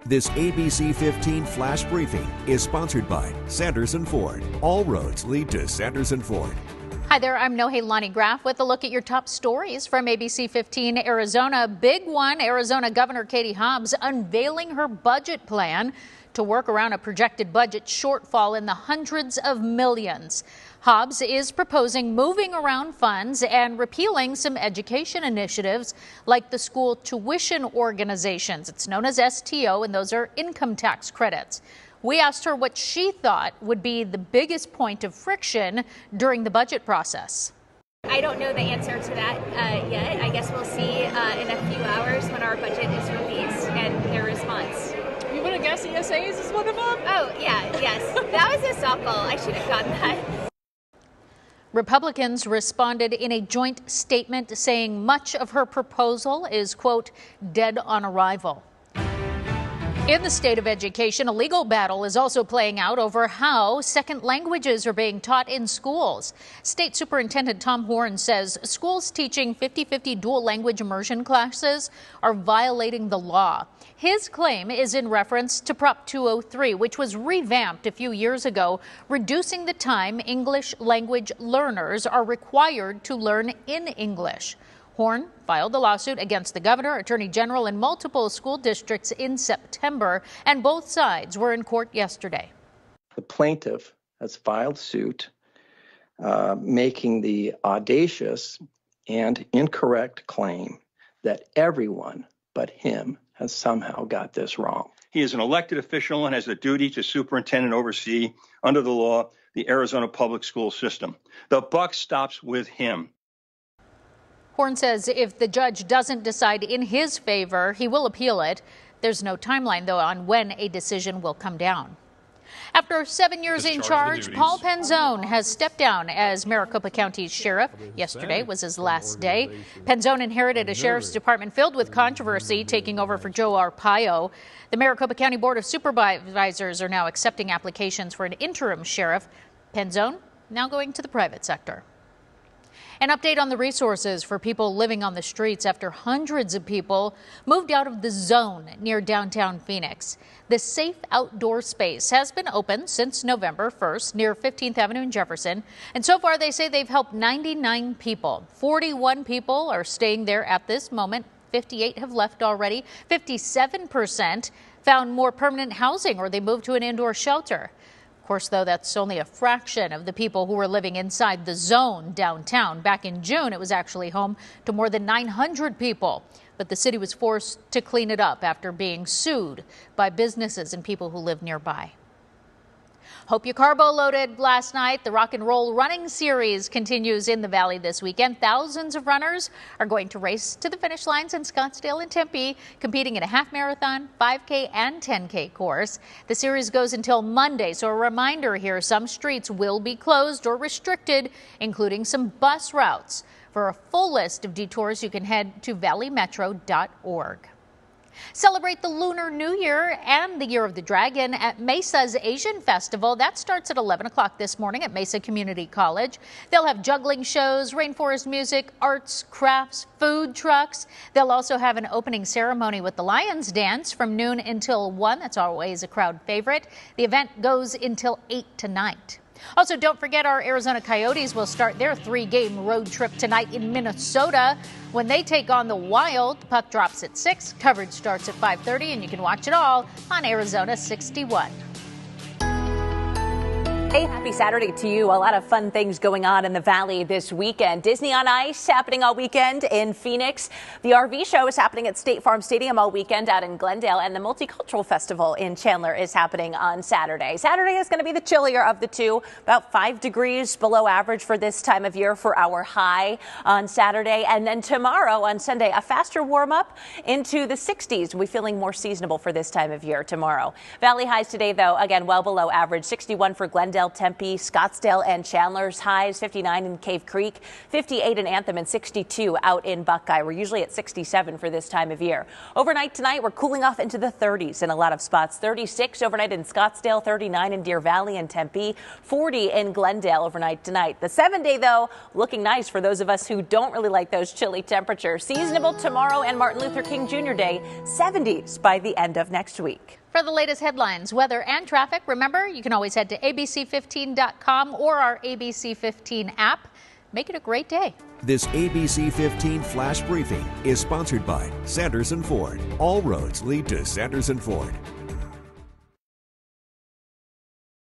This ABC15 Flash Briefing is sponsored by Sanderson Ford. All roads lead to Sanderson Ford. Hi there, I'm Nohelani Graff with a look at your top stories from ABC15 Arizona. Big one, Arizona Governor Katie Hobbs unveiling her budget plan to work around a projected budget shortfall in the hundreds of millions. Hobbs is proposing moving around funds and repealing some education initiatives like the school tuition organizations. It's known as STO, and those are income tax credits. We asked her what she thought would be the biggest point of friction during the budget process. I don't know the answer to that yet. I guess we'll see in a few hours when our budget is released and their response. You want to guess ESAs is one of them? Oh, yeah, yes. That was a softball. I should have gotten that. Republicans responded in a joint statement saying much of her proposal is, quote, dead on arrival. In the state of education, a legal battle is also playing out over how second languages are being taught in schools. State Superintendent Tom Horn says schools teaching 50-50 dual language immersion classes are violating the law. His claim is in reference to Prop 203, which was revamped a few years ago, reducing the time English language learners are required to learn in English. Horn filed a lawsuit against the governor, attorney general, and multiple school districts in September, and both sides were in court yesterday. The plaintiff has filed suit making the audacious and incorrect claim that everyone but him has somehow got this wrong. He is an elected official and has a duty to superintend and oversee, under the law, the Arizona public school system. The buck stops with him. Horn says if the judge doesn't decide in his favor, he will appeal it. There's no timeline, though, on when a decision will come down. After 7 years in charge, Paul Penzone has stepped down as Maricopa County's sheriff. Yesterday was his last day. Penzone inherited a sheriff's department filled with controversy, taking over for Joe Arpaio. The Maricopa County Board of Supervisors are now accepting applications for an interim sheriff. Penzone now going to the private sector. An update on the resources for people living on the streets after hundreds of people moved out of the zone near downtown Phoenix. The safe outdoor space has been open since November 1st near 15th Avenue and Jefferson. And so far, they say they've helped 99 people. 41 people are staying there at this moment. 58 have left already. 57% found more permanent housing or they moved to an indoor shelter. Of course, though, that's only a fraction of the people who were living inside the zone downtown. Back in June, it was actually home to more than 900 people. But the city was forced to clean it up after being sued by businesses and people who live nearby. Hope your carbo loaded last night. The Rock and Roll Running Series continues in the Valley this weekend. Thousands of runners are going to race to the finish lines in Scottsdale and Tempe, competing in a half marathon, 5K, and 10K course. The series goes until Monday, so a reminder here, some streets will be closed or restricted, including some bus routes. For a full list of detours, you can head to valleymetro.org. Celebrate the Lunar New Year and the Year of the Dragon at Mesa's Asian Festival. That starts at 11 o'clock this morning at Mesa Community College. They'll have juggling shows, rainforest music, arts, crafts, food trucks. They'll also have an opening ceremony with the Lions Dance from noon until 1. That's always a crowd favorite. The event goes until 8 tonight. Also, don't forget our Arizona Coyotes will start their 3-game road trip tonight in Minnesota. When they take on the Wild, the puck drops at 6. Coverage starts at 5:30, and you can watch it all on Arizona 61. Hey, happy Saturday to you. A lot of fun things going on in the Valley this weekend. Disney on Ice happening all weekend in Phoenix. The RV show is happening at State Farm Stadium all weekend out in Glendale. And the Multicultural Festival in Chandler is happening on Saturday. Saturday is going to be the chillier of the two, about 5 degrees below average for this time of year for our high on Saturday. And then tomorrow on Sunday, a faster warm up into the 60s. We'll be feeling more seasonable for this time of year tomorrow. Valley highs today, though, again, well below average. 61 for Glendale, Tempe, Tempe, Scottsdale, and Chandler's highs, 59 in Cave Creek, 58 in Anthem, and 62 out in Buckeye. We're usually at 67 for this time of year. Overnight tonight, we're cooling off into the 30s in a lot of spots. 36 overnight in Scottsdale, 39 in Deer Valley and Tempe, 40 in Glendale overnight tonight. The 7-day, though, looking nice for those of us who don't really like those chilly temperatures. Seasonable tomorrow and Martin Luther King Jr. Day, 70s by the end of next week. For the latest headlines, weather, and traffic, remember, you can always head to ABC15.com or our ABC15 app. Make it a great day. This ABC15 Flash Briefing is sponsored by Sanderson Ford. All roads lead to Sanderson Ford.